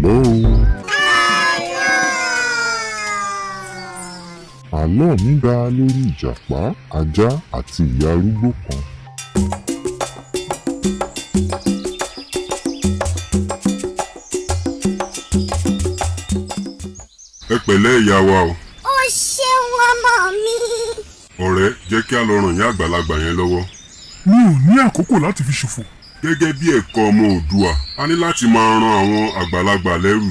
Àlọ́ o. Àlọ́ mi dá lórí ìjàpá, ajá àti ìyá arúgbó kan. Ẹ pẹ̀lẹ́ ìyá wa o. Ó ṣeun ọmọ mi. Ọ̀rẹ́, jẹ́ kí a lọ ràn yín àgbàlagbà yẹn lọ́wọ́. Mi ò ní àkókò láti fi ṣòfò. Gẹ́gẹ́ bí ẹ̀kọ́ ọmọ Oòduà, a ní láti máa ran àwọn àgbàlagbà lẹ́rù.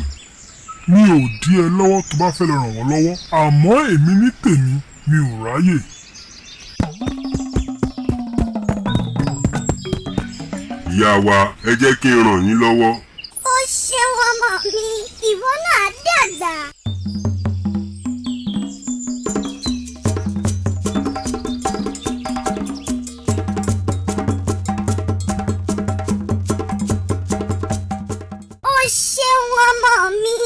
Mi ò dí ẹ lọ́wọ́ tó bá fẹ́ lọ ràn wọ́n lọ́wọ́, àmọ́ èmi ní tèmi mi ò ráyè. Ìyá wa, ẹ jẹ́ kí n ràn yín lọ́wọ́. Ó ṣeun ọmọ mi, ìwọ náà dàgbà. Ó ṣeun ọmọ mi.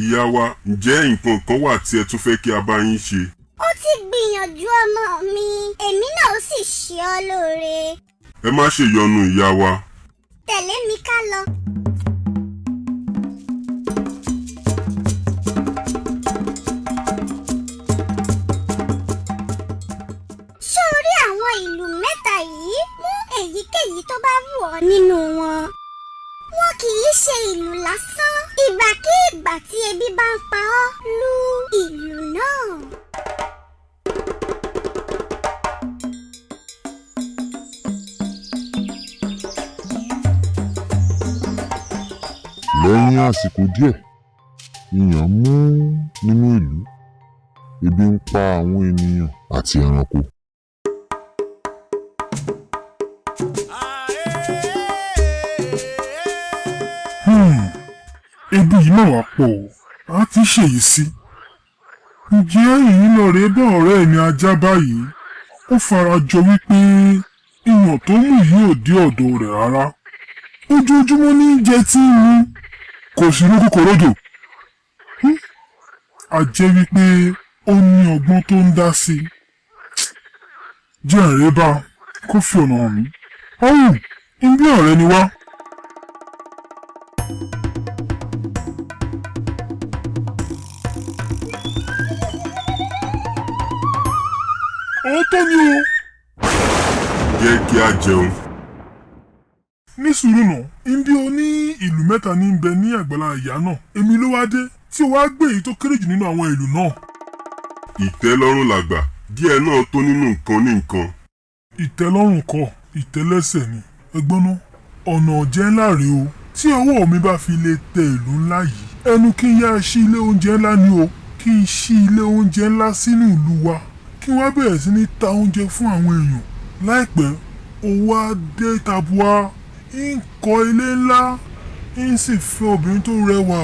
Ìyá wa, ǹjẹ́ nǹkan kan wà tí ẹ tún fẹ́ kí a bá yín ṣe? Ó ti gbìyànjú ọmọ mi, èmi náà ó sì ṣe ọ́ lóore. Ẹ má ṣe yọnu ìyá wa. Tẹ̀lé mi ká lọ. Sórí àwọn ìlú mẹ́ta yìí, mú èyíkéyìí tó bá wù ọ́ nínú wọn. Wọn kì í ṣe ìlú lásán. Ìgbàkígbà tí ebi bá ń pa ọ́, lu ìlú náà. Lẹ́yìn àsìkò díẹ̀, ìyàn mú nínú ìlú. Ebi ń pa àwọn ènìyàn àti ẹranko. Ebi yìí náà wá pọ̀ o, a ti ṣèyí sí. Ǹjẹ́ èyí náà rèé bá ọ̀rẹ́ mi ajá báyìí? Ó fara jọ wípé ìyàn tó mú yìí ò dé ọ̀dọ̀ rẹ̀ rárá. Ojoojúmọ́ ní jẹ tí ń mu, kò sí lókù kò rọ̀jò. A jẹ́ wípé ó ní ọgbọ́n tó ń dá sí i. Jẹ́ ẹ̀rẹ́ bá kó fi ọ̀nà hàn mí. Ọ̀hún, ibi ọ̀rẹ́ ni wá. Òótọ́ ni o. Jẹ́ kí a jẹun. Ní sùúrù náà, ibi oní ìlú mẹ́ta ní bẹ ní àgbàlá ìyá náà. Èmi ló wá dé tí o wá gbé èyí tó kéré jù nínú àwọn ìlú náà. Ìtẹ́lọ́rùn làgbà, díẹ̀ náà tó nínú nǹkan ní nǹkan. Ìtẹ́lọ́rùn kọ́, ìtẹ́lẹ́sẹ̀ ni. Ẹgbọ́n náà, ọ̀nà ọ̀jẹ́ ńlá rèé o. Tí ọwọ́ mi bá fi lè tẹ ìlú ńlá yìí, ẹnu kí n yá ṣí ilé oúnjẹ ńlá ni o. Kí n ṣí ilé oúnjẹ ńlá sínú ìlú wa. Kí wọ́n bẹ̀rẹ̀ sí ní ta oúnjẹ fún àwọn èèyàn. Láìpẹ́, owó á dé tabua. Ń kọ́ ilé ńlá, ń sì fẹ́ obìnrin tó rẹwà.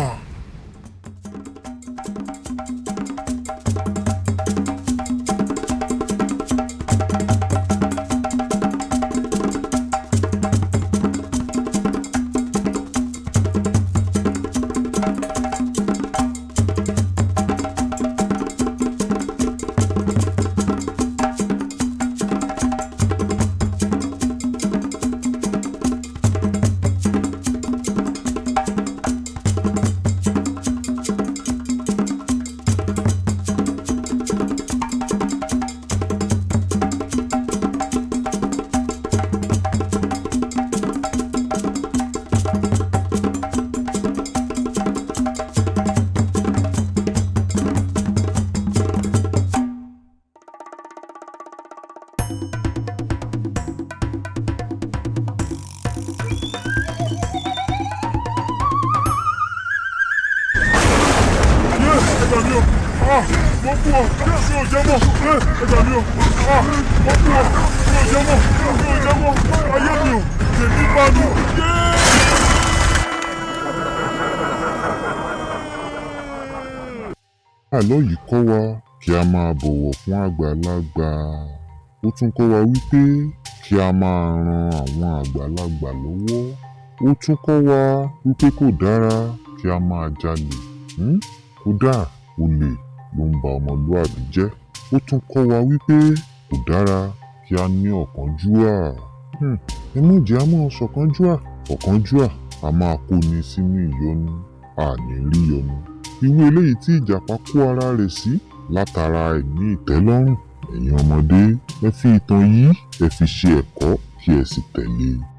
Àlọ́ yìí kọ́ wa kí a máa bọ̀wọ̀ fún àgbàlagbà. Ó tún kọ́ wa wípé kí a máa ran àwọn àgbàlagbà lọ́wọ́. Ó tún kọ́ wa wípé kò dára kí a máa jalè. Kódà olè ló ń ba ọmọlúàbí jẹ́. Ó tún kọ́ wa wípé kò dára kí a ní ọ̀kánjúà. Ẹ má jẹ́ á máa ṣọ̀kánjúà. Ọ̀kánjúà a máa kóni sínú ìyọnu. àní rí ọmọ. irú eléyìí tí ìjàpá kó ara rẹ̀ sí látara àìní ìtẹ́lọ́rùn. ẹ̀yin ọmọdé, ẹ fi ìtàn yìí ẹ fi ṣe ẹ̀kọ́ kí ẹ sì tẹ̀lé e.